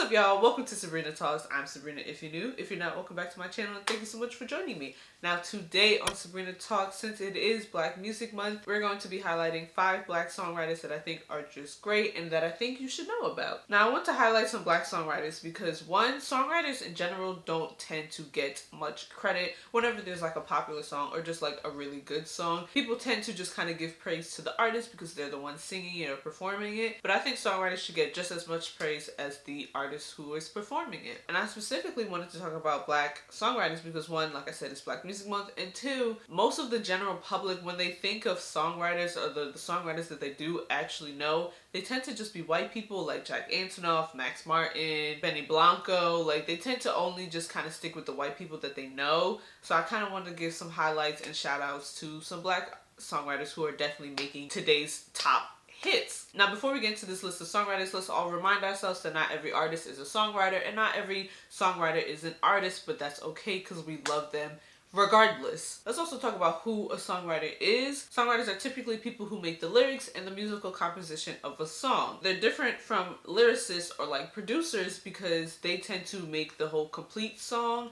up, y'all? Welcome to Sabrina Talks. I'm Sabrina if you're new. If you're not, welcome back to my channel and thank you so much for joining me. Now today on Sabrina Talks, since it is Black Music Month, we're going to be highlighting 5 Black songwriters that I think are just great and that I think you should know about. Now I want to highlight some Black songwriters because one, songwriters in general don't tend to get much credit whenever there's like a popular song or just like a really good song. People tend to just kind of give praise to the artist because they're the ones singing it or performing it. But I think songwriters should get just as much praise as the artist who is performing it. And I specifically wanted to talk about Black songwriters because one, like I said, it's Black Music Month, and two, most of the general public, when they think of songwriters or the songwriters that they do actually know, they tend to just be white people like Jack Antonoff, Max Martin, Benny Blanco. Like, they tend to only just kind of stick with the white people that they know. So I kind of wanted to give some highlights and shout outs to some Black songwriters who are definitely making today's top hits. Now before we get into this list of songwriters, let's all remind ourselves that not every artist is a songwriter and not every songwriter is an artist, but that's okay because we love them regardless. Let's also talk about who a songwriter is. Songwriters are typically people who make the lyrics and the musical composition of a song. They're different from lyricists or like producers because they tend to make the whole complete song.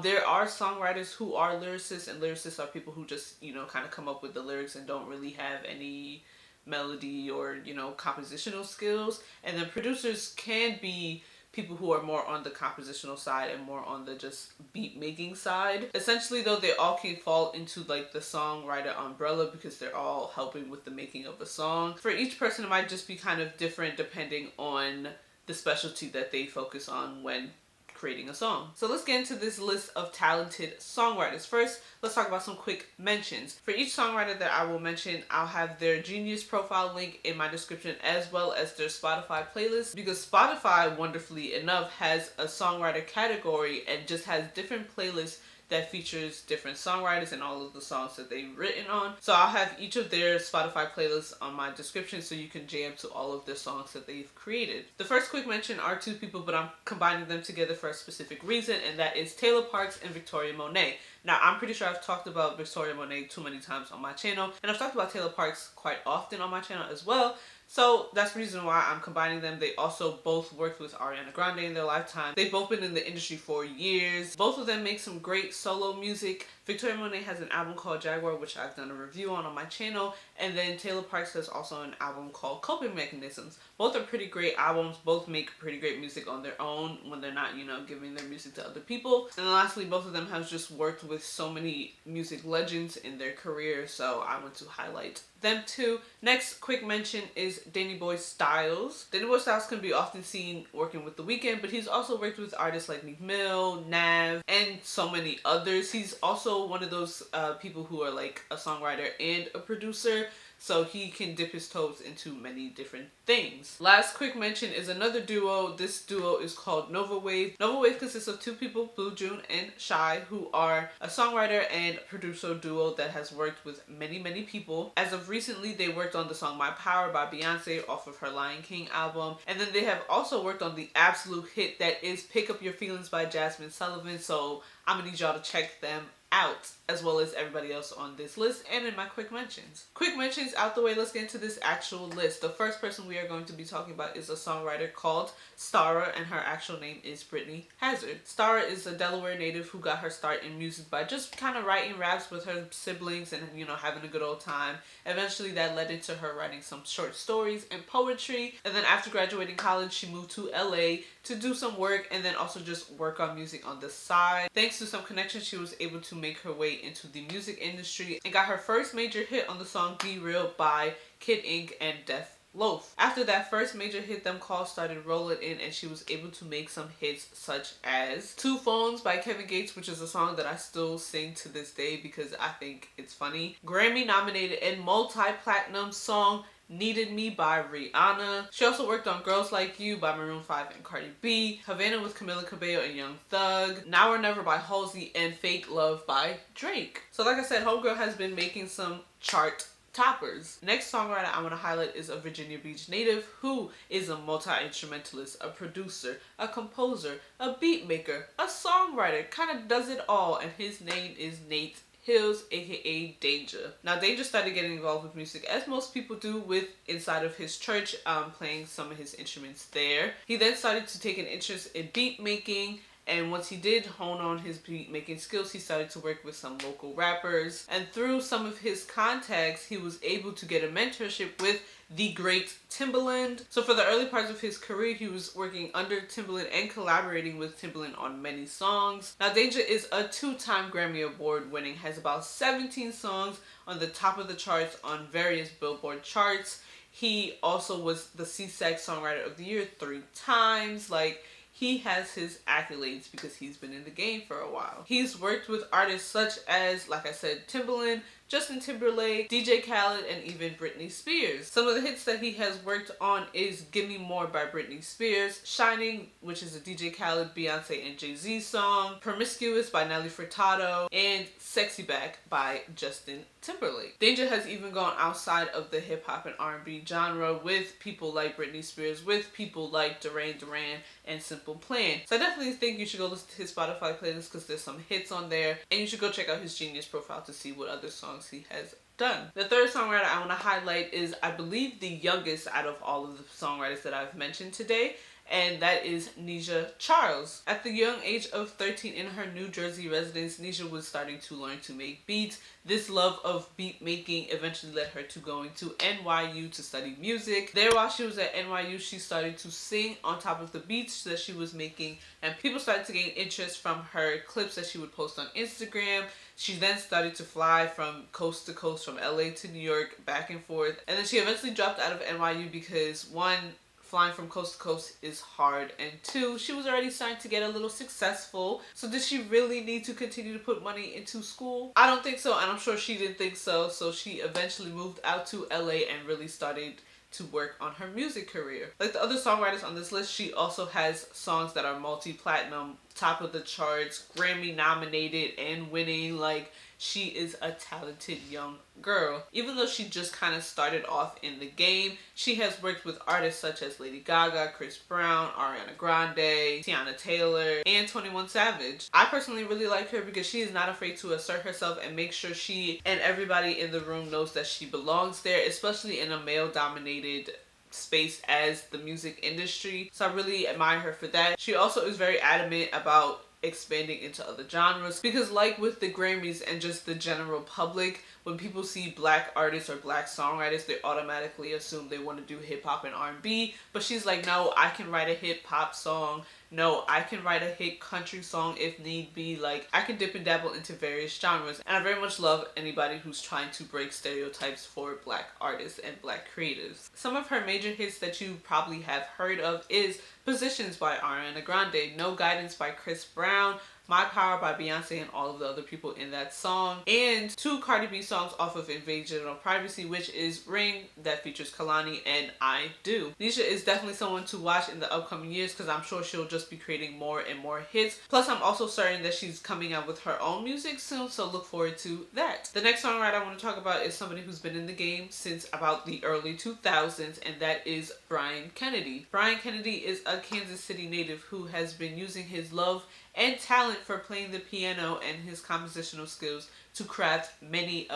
There are songwriters who are lyricists, and lyricists are people who just, kind of come up with the lyrics and don't really have any melody or, compositional skills. And then producers can be people who are more on the compositional side and more on the just beat making side. Essentially though, they all can fall into like the songwriter umbrella because they're all helping with the making of a song. For each person, it might just be kind of different depending on the specialty that they focus on when creating a song. So let's get into this list of talented songwriters. First, let's talk about some quick mentions. For each songwriter that I will mention, I'll have their Genius profile link in my description as well as their Spotify playlist, because Spotify, wonderfully enough, has a songwriter category and just has different playlists that features different songwriters and all of the songs that they've written on. So I'll have each of their Spotify playlists on my description so you can jam to all of their songs that they've created. The first quick mention are 2 people, but I'm combining them together for a specific reason, and that is Tayla, Parx, and Victoria Monet. Now, I'm pretty sure I've talked about Victoria Monet too many times on my channel, and I've talked about Tayla Parx quite often on my channel as well. So that's the reason why I'm combining them. They also both worked with Ariana Grande in their lifetime. They've both been in the industry for years. Both of them make some great solo music. Victoria Monet has an album called Jaguar, which I've done a review on my channel. And then Tayla Parx has also an album called Coping Mechanisms. Both are pretty great albums. Both make pretty great music on their own when they're not, giving their music to other people. And lastly, both of them have just worked with so many music legends in their career. So I want to highlight them too. Next quick mention is DannyBoyStyles. DannyBoyStyles can be often seen working with The Weeknd, but he's also worked with artists like Meek Mill, Nav, and so many others. He's also one of those people who are like a songwriter and a producer, so he can dip his toes into many different things. Last quick mention is another duo. This duo is called Nova Wave. Nova Wave consists of 2 people, Blue June and Shy, who are a songwriter and producer duo that has worked with many people. As of recently, they worked on the song My Power by Beyonce off of her Lion King album. And then they have also worked on the absolute hit that is Pick Up Your Feelings by Jasmine Sullivan. So I'm gonna need y'all to check them out, as well as everybody else on this list and in my quick mentions. Quick mentions out the way, let's get into this actual list. The first person we are going to be talking about is a songwriter called Starrah, and her actual name is Brittany Hazard. Starrah is a Delaware native who got her start in music by just kind of writing raps with her siblings and, having a good old time. Eventually that led into her writing some short stories and poetry. And then after graduating college, she moved to LA to do some work and then also just work on music on the side. Thanks to some connections, she was able to make her way into the music industry and got her first major hit on the song Be Real by Kid Ink and Def Loaf. After that first major hit, them calls started rolling in and she was able to make some hits such as Two Phones by Kevin Gates, which is a song that I still sing to this day because I think it's funny. Grammy nominated and multi-platinum song Needed Me by Rihanna. She also worked on Girls Like You by Maroon 5 and Cardi B, Havana with Camila Cabello and Young Thug, Now or Never by Halsey, and Fake Love by Drake. So like I said, homegirl has been making some chart toppers. Next songwriter I want to highlight is a Virginia Beach native who is a multi-instrumentalist, a producer, a composer, a beat maker, a songwriter, kind of does it all, and his name is Nate Hills, aka Danja. Now Danja started getting involved with music as most people do, with inside of his church, playing some of his instruments there. He then started to take an interest in beat making, and once he did hone on his beat making skills, he started to work with some local rappers. And through some of his contacts, he was able to get a mentorship with the great Timbaland. So for the early parts of his career, he was working under Timbaland and collaborating with Timbaland on many songs. Now Danja is a 2-time Grammy Award winning, has about 17 songs on the top of the charts on various Billboard charts. He also was the CSAC Songwriter of the Year 3 times. Like, he has his accolades because he's been in the game for a while. He's worked with artists such as, like I said, Timbaland, Justin Timberlake, DJ Khaled, and even Britteny Spears. Some of the hits that he has worked on is Gimme More by Britteny Spears, Shining, which is a DJ Khaled, Beyonce, and Jay-Z song, Promiscuous by Nelly Furtado, and Sexy Back by Justin Timberlake. Danja has even gone outside of the hip-hop and R&B genre with people like Britteny Spears, with people like Duran Duran and Simple Plan. So I definitely think you should go listen to his Spotify playlist because there's some hits on there, and you should go check out his Genius profile to see what other songs he has done. The third songwriter I want to highlight is, I believe, the youngest out of all of the songwriters that I've mentioned today, and that is Nija Charles. At the young age of 13 in her New Jersey residence, Nija was starting to learn to make beats. This love of beat making eventually led her to going to NYU to study music. There, while she was at NYU, she started to sing on top of the beats that she was making, and people started to gain interest from her clips that she would post on Instagram. She then started to fly from coast to coast, from LA to New York, back and forth. And then she eventually dropped out of NYU because, one, flying from coast to coast is hard, and two, she was already starting to get a little successful. So did she really need to continue to put money into school? I don't think so, and I'm sure she didn't think so. So she eventually moved out to LA and really started to work on her music career. Like the other songwriters on this list, she also has songs that are multi-platinum, top of the charts, Grammy nominated and winning. Like, she is a talented young girl. Even though she just kind of started off in the game, she has worked with artists such as Lady Gaga, Chris Brown, Ariana Grande, Tayla, and 21 Savage. I personally really like her because she is not afraid to assert herself and make sure she and everybody in the room knows that she belongs there, especially in a male-dominated space as the music industry. So I really admire her for that. She also is very adamant about expanding into other genres, because like with the Grammys and just the general public, when people see black artists or black songwriters, they automatically assume they want to do hip-hop and R&B, but she's like, no, I can write a hip-hop song. No, I can write a hit country song if need be. Like, I can dip and dabble into various genres, and I very much love anybody who's trying to break stereotypes for black artists and black creatives. Some of her major hits that you probably have heard of is Positions by Ariana Grande, No Guidance by Chris Brown, My Power by Beyonce and all of the other people in that song, and 2 Cardi B songs off of Invasion of Privacy, which is Ring, that features Kalani, and I Do. Nija is definitely someone to watch in the upcoming years because I'm sure she'll just be creating more and more hits. Plus, I'm also certain that she's coming out with her own music soon, so look forward to that. The next songwriter I want to talk about is somebody who's been in the game since about the early 2000s, and that is Brian Kennedy. Brian Kennedy is a Kansas City native who has been using his love and talent for playing the piano and his compositional skills to craft many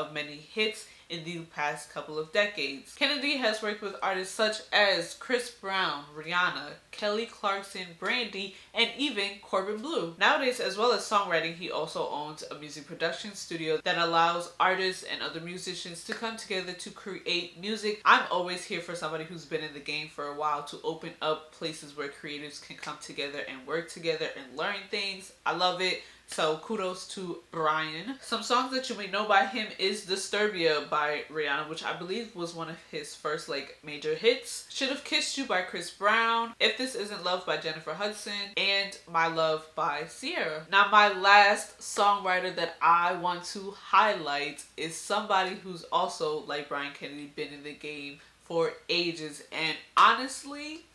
hits in the past couple of decades. Kennedy has worked with artists such as Chris Brown, Rihanna, Kelly Clarkson, Brandy, and even Corbin Bleu. Nowadays, as well as songwriting, he also owns a music production studio that allows artists and other musicians to come together to create music. I'm always here for somebody who's been in the game for a while to open up places where creatives can come together and work together and learn things. I love it. So kudos to Brian. Some songs that you may know by him is Disturbia by Rihanna, which I believe was one of his first major hits. Should Have Kissed You by Chris Brown, If This Isn't Love by Jennifer Hudson, and My Love by Ciara. Now my last songwriter that I want to highlight is somebody who's also, like Brian Kennedy, been in the game for ages, and honestly,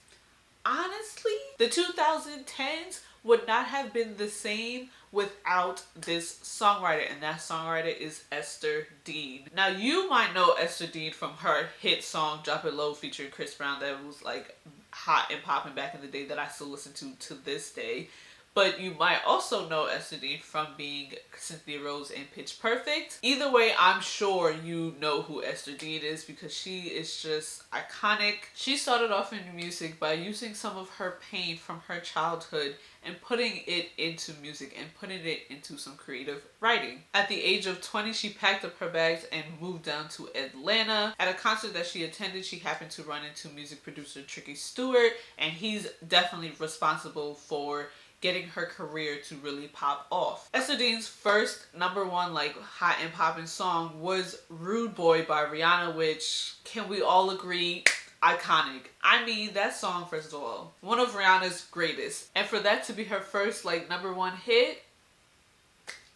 the 2010s would not have been the same without this songwriter, and that songwriter is Ester Dean. Now you might know Ester Dean from her hit song Drop It Low featuring Chris Brown that was hot and popping back in the day, that I still listen to this day. but you might also know Ester Dean from being Cynthia Rose in Pitch Perfect. Either way, I'm sure you know who Ester Dean is because she is just iconic. She started off in music by using some of her pain from her childhood and putting it into music and putting it into some creative writing. At the age of 20, she packed up her bags and moved down to Atlanta. At a concert that she attended, she happened to run into music producer Tricky Stewart, and he's definitely responsible for getting her career to really pop off. Ester Dean's first #1 like hot and poppin' song was Rude Boy by Rihanna, which, can we all agree, iconic. I mean, that song, first of all, one of Rihanna's greatest. And for that to be her first like #1 hit,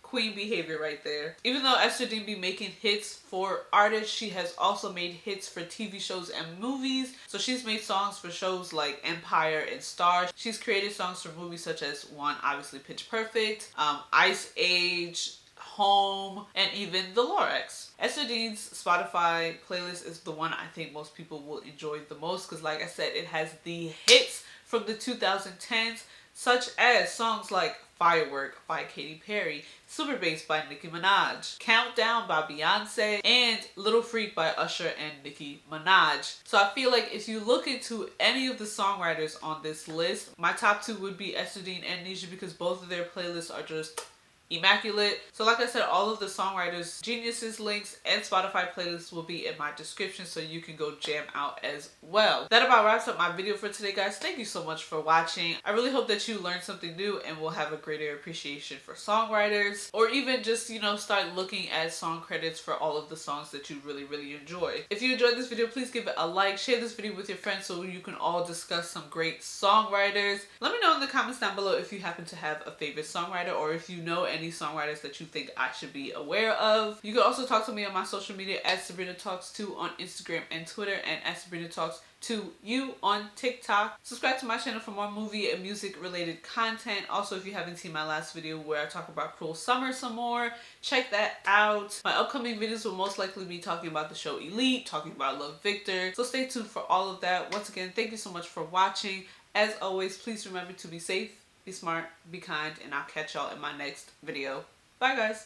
queen behavior right there. Even though Ester Dean be making hits for artists, she has also made hits for TV shows and movies. So she's made songs for shows like Empire and Starrah. She's created songs for movies such as one, obviously Pitch Perfect, Ice Age, Home, and even The Lorax. Ester Dean's Spotify playlist is the one I think most people will enjoy the most because, like I said, it has the hits from the 2010s, such as songs like Firework by Katy Perry, Super Bass by Nicki Minaj, Countdown by Beyonce, and Little Freak by Usher and Nicki Minaj. So I feel like if you look into any of the songwriters on this list, my top 2 would be Ester Dean and Nija because both of their playlists are just immaculate. So like I said, all of the songwriters geniuses links and Spotify playlists will be in my description so you can go jam out as well. That about wraps up my video for today, guys. Thank you so much for watching. I really hope that you learned something new and will have a greater appreciation for songwriters, or even just, you know, start looking at song credits for all of the songs that you really enjoy. If you enjoyed this video, please give it a like, share this video with your friends so you can all discuss some great songwriters. Let me know in the comments down below if you happen to have a favorite songwriter or if you know any songwriters that you think I should be aware of. You can also talk to me on my social media at Sabrina Talks 2 on Instagram and Twitter, and at Sabrina Talks 2U on TikTok. Subscribe to my channel for more movie and music related content. Also, if you haven't seen my last video where I talk about Cruel Summer some more, check that out. My upcoming videos will most likely be talking about the show Elite, talking about Love Victor. So stay tuned for all of that. Once again, thank you so much for watching. As always, please remember to be safe, be smart, be kind, and I'll catch y'all in my next video. Bye, guys.